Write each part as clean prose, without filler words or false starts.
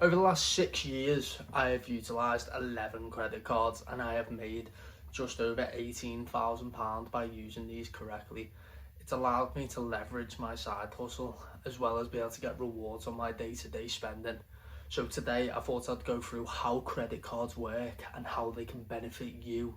Over the last 6 years, I have utilised 11 credit cards and I have made just over £18,000 by using these correctly. It's allowed me to leverage my side hustle as well as be able to get rewards on my day-to-day spending. So today I thought I'd go through how credit cards work and how they can benefit you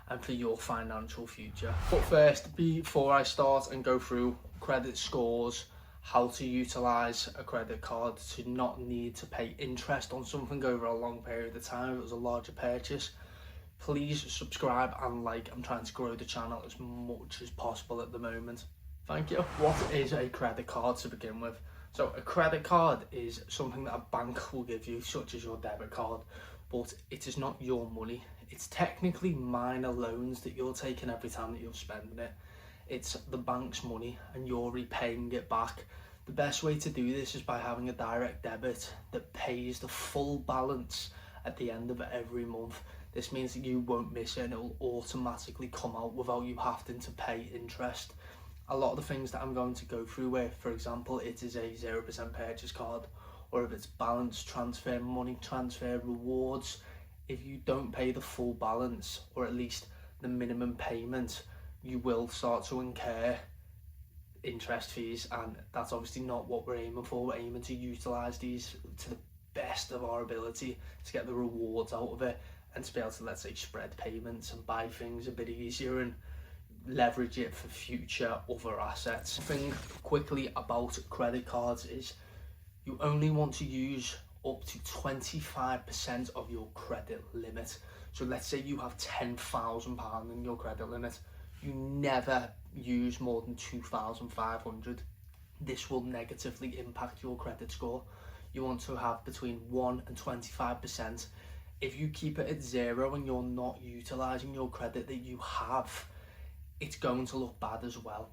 and for your financial future. But first, before I start and go through credit scores, how to utilise a credit card to not need to pay interest on something over a long period of time if it was a larger purchase, please subscribe and like. I'm trying to grow the channel as much as possible at the moment. Thank you. What is a credit card to begin with? So a credit card is something that a bank will give you, such as your debit card, but it is not your money. It's technically minor loans that you're taking every time that you're spending it. It's the bank's money and you're repaying it back. The best way to do this is by having a direct debit that pays the full balance at the end of every month. This means that you won't miss it and it will automatically come out without you having to pay interest. A lot of the things that I'm going to go through where, for example, it is a 0% purchase card, or if it's balance transfer, money transfer, rewards, if you don't pay the full balance or at least the minimum payment, you will start to incur interest fees, and that's obviously not what we're aiming for. We're aiming to utilise these to the best of our ability to get the rewards out of it and to be able to, let's say, spread payments and buy things a bit easier and leverage it for future other assets. Thing quickly about credit cards is you only want to use up to 25% of your credit limit. So let's say you have £10,000 in your credit limit, you never use more than 2,500. This will negatively impact your credit score. You want to have between 1 and 25%. If you keep it at 0 and you're not utilising your credit that you have, it's going to look bad as well.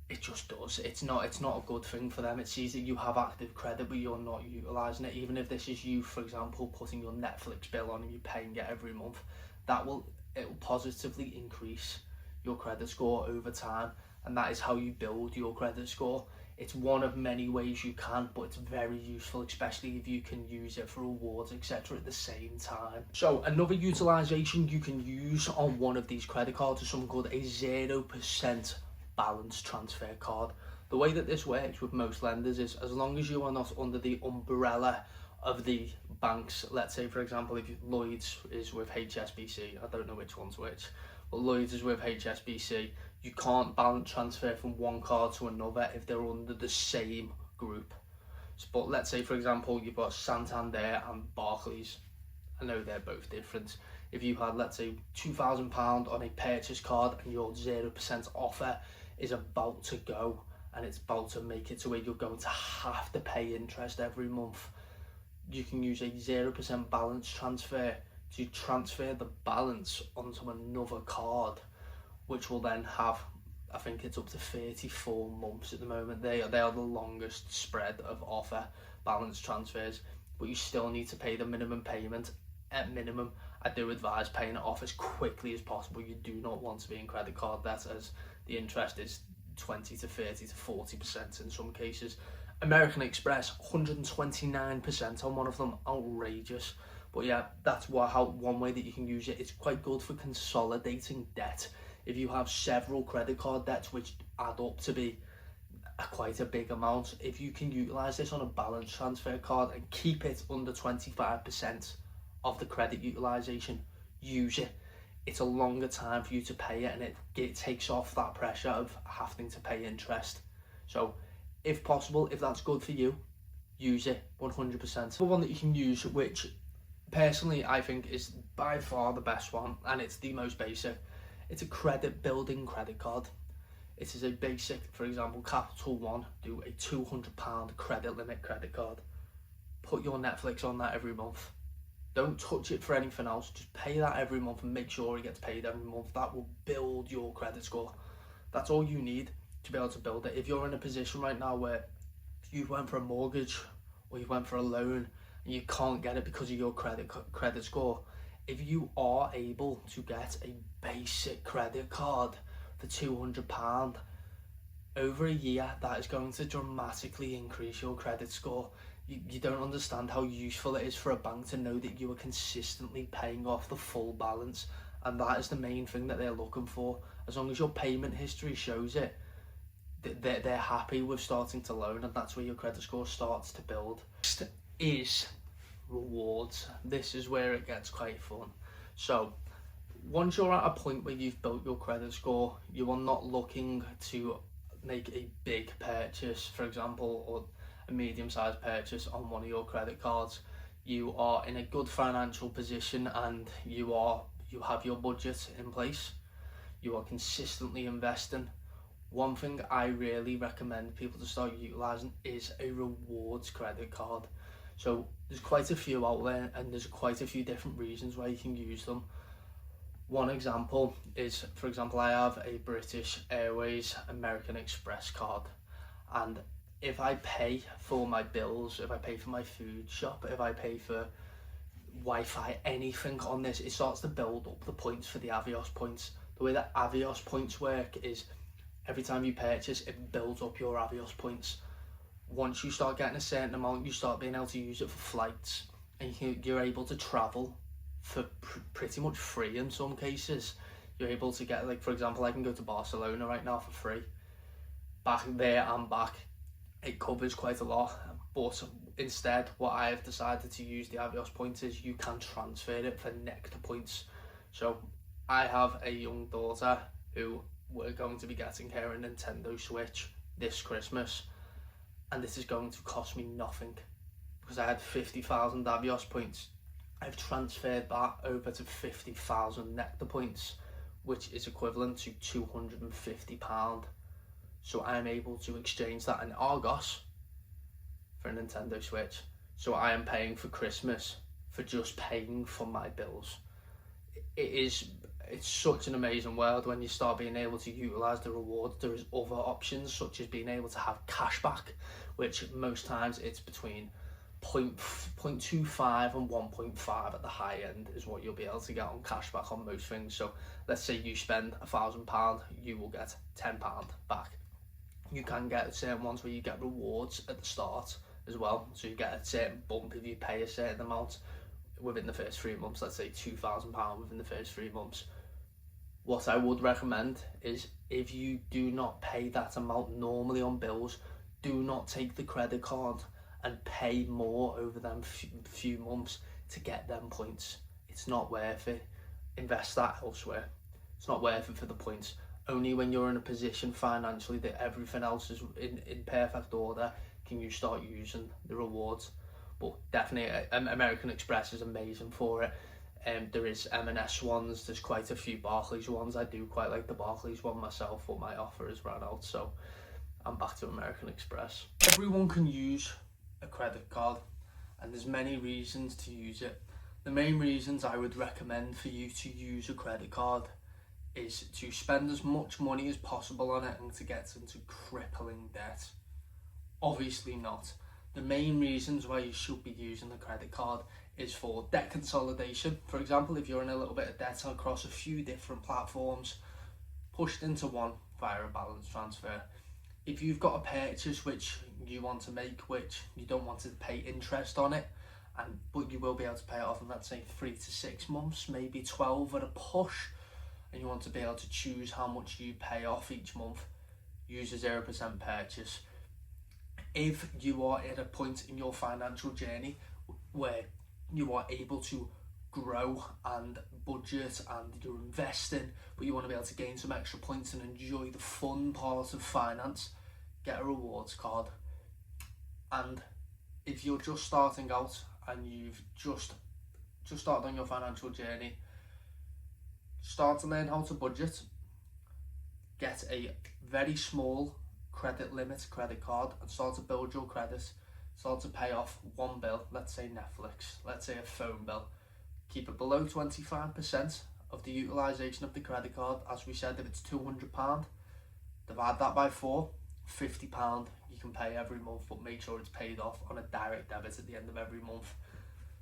It just does. It's not a good thing for them. It sees that you have active credit but you're not utilising it. Even if this is you, for example, putting your Netflix bill on and you're paying it every month, it will positively increase your credit score over time, and that is how you build your credit score. It's one of many ways you can, but it's very useful, especially if you can use it for rewards, etc. at the same time. So another utilization you can use on one of these credit cards is something called a 0% balance transfer card. The way that this works with most lenders is, as long as you are not under the umbrella of the banks, let's say for example if Lloyd's is with HSBC, I don't know which one's which, but Lloyd's is with HSBC, you can't balance transfer from one card to another if they're under the same group. But let's say for example you've got Santander and Barclays, I know they're both different. If you had, let's say, £2,000 on a purchase card and your 0% offer is about to go and it's about to make it to where you're going to have to pay interest every month, you can use a 0% balance transfer to transfer the balance onto another card, which will then have, I think it's up to 34 months at the moment. They are the longest spread of offer balance transfers, but you still need to pay the minimum payment. At minimum, I do advise paying it off as quickly as possible. You do not want to be in credit card debt, as the interest is 20 to 30 to 40% in some cases. American Express, 129% on one of them, outrageous. But yeah, that's one way that you can use it. It's quite good for consolidating debt. If you have several credit card debts which add up to be quite a big amount, if you can utilise this on a balance transfer card and keep it under 25% of the credit utilisation, use it. It's a longer time for you to pay it, and it takes off that pressure of having to pay interest. So if possible, if that's good for you, use it 100%. The one that you can use, which personally I think is by far the best one, and it's the most basic, it's a credit building credit card. It is a basic, for example, Capital One do a £200 credit limit credit card. Put your Netflix on that every month. Don't touch it for anything else. Just pay that every month and make sure it gets paid every month. That will build your credit score. That's all you need to be able to build it. If you're in a position right now where you went for a mortgage or you went for a loan and you can't get it because of your credit score, if you are able to get a basic credit card for £200 over a year, that is going to dramatically increase your credit score. You don't understand how useful it is for a bank to know that you are consistently paying off the full balance, and that is the main thing that they're looking for. As long as your payment history shows it, they're happy with starting to loan, and that's where your credit score starts to build. Next is rewards. This is where it gets quite fun. So once you're at a point where you've built your credit score, you are not looking to make a big purchase, for example, or a medium-sized purchase on one of your credit cards. You are in a good financial position, and you have your budget in place. You are consistently investing. One thing I really recommend people to start utilising is a rewards credit card. So there's quite a few out there, and there's quite a few different reasons why you can use them. One example is, for example, I have a British Airways American Express card, and if I pay for my bills, if I pay for my food shop, if I pay for Wi-Fi, anything on this, it starts to build up the points for the Avios points. The way that Avios points work is every time you purchase, it builds up your Avios points. Once you start getting a certain amount, you start being able to use it for flights, and you're able to travel for pretty much free in some cases. You're able to get, like, for example, I can go to Barcelona right now for free. Back there and back, it covers quite a lot, but instead what I have decided to use the Avios points is you can transfer it for Nectar points. So I have a young daughter who we're going to be getting her a Nintendo Switch this Christmas, and this is going to cost me nothing because I had 50,000 Avios points. I've transferred that over to 50,000 Nectar points, which is equivalent to £250. So I'm able to exchange that in Argos for a Nintendo Switch. So I am paying for Christmas for just paying for my bills. It's such an amazing world when you start being able to utilise the rewards. There is other options, such as being able to have cashback, which most times it's between 0.25 and 1.5 at the high end is what you'll be able to get on cashback on most things. So let's say you spend £1,000, you will get £10 back. You can get certain ones where you get rewards at the start as well, so you get a certain bump if you pay a certain amount within the first 3 months. Let's say £2,000 within the first 3 months. What I would recommend is, if you do not pay that amount normally on bills, do not take the credit card and pay more over them few months to get them points. It's not worth it. Invest that elsewhere. It's not worth it for the points. Only when you're in a position financially that everything else is in perfect order can you start using the rewards. But definitely American Express is amazing for it. There is M&S ones, there's quite a few Barclays ones. I do quite like the Barclays one myself, but my offer has run out, so I'm back to American Express. Everyone can use a credit card, and there's many reasons to use it. The main reasons I would recommend for you to use a credit card is to spend as much money as possible on it and to get into crippling debt. Obviously not. The main reasons why you should be using the credit card is for debt consolidation. For example, if you're in a little bit of debt across a few different platforms, pushed into one via a balance transfer. If you've got a purchase which you want to make, which you don't want to pay interest on it, but you will be able to pay it off in, let's say, 3 to 6 months, maybe 12 at a push, and you want to be able to choose how much you pay off each month, use a 0% purchase. If you are at a point in your financial journey where you are able to grow and budget and you're investing, but you want to be able to gain some extra points and enjoy the fun part of finance, get a rewards card. And if you're just starting out and you've just started on your financial journey, start to learn how to budget. Get a very small credit limit credit card and start to build your credit. Start to pay off one bill, let's say Netflix, let's say a phone bill. Keep it below 25% of the utilisation of the credit card. As we said, if it's £200, divide that by 4, £50 you can pay every month, but make sure it's paid off on a direct debit at the end of every month.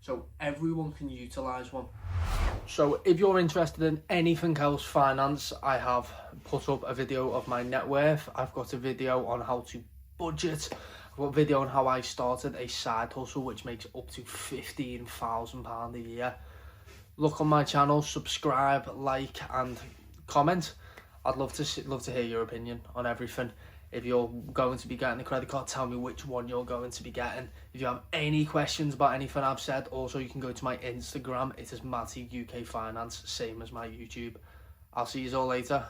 So everyone can utilise one. So if you're interested in anything else finance, I have put up a video of my net worth. I've got a video on how to budget. I've video on how I started a side hustle which makes up to £15,000 a year. Look on my channel, subscribe, like and comment. I'd love to hear your opinion on everything. If you're going to be getting a credit card, tell me which one you're going to be getting. If you have any questions about anything I've said, also you can go to my Instagram. It is Matty UK Finance, same as my YouTube. I'll see you all later.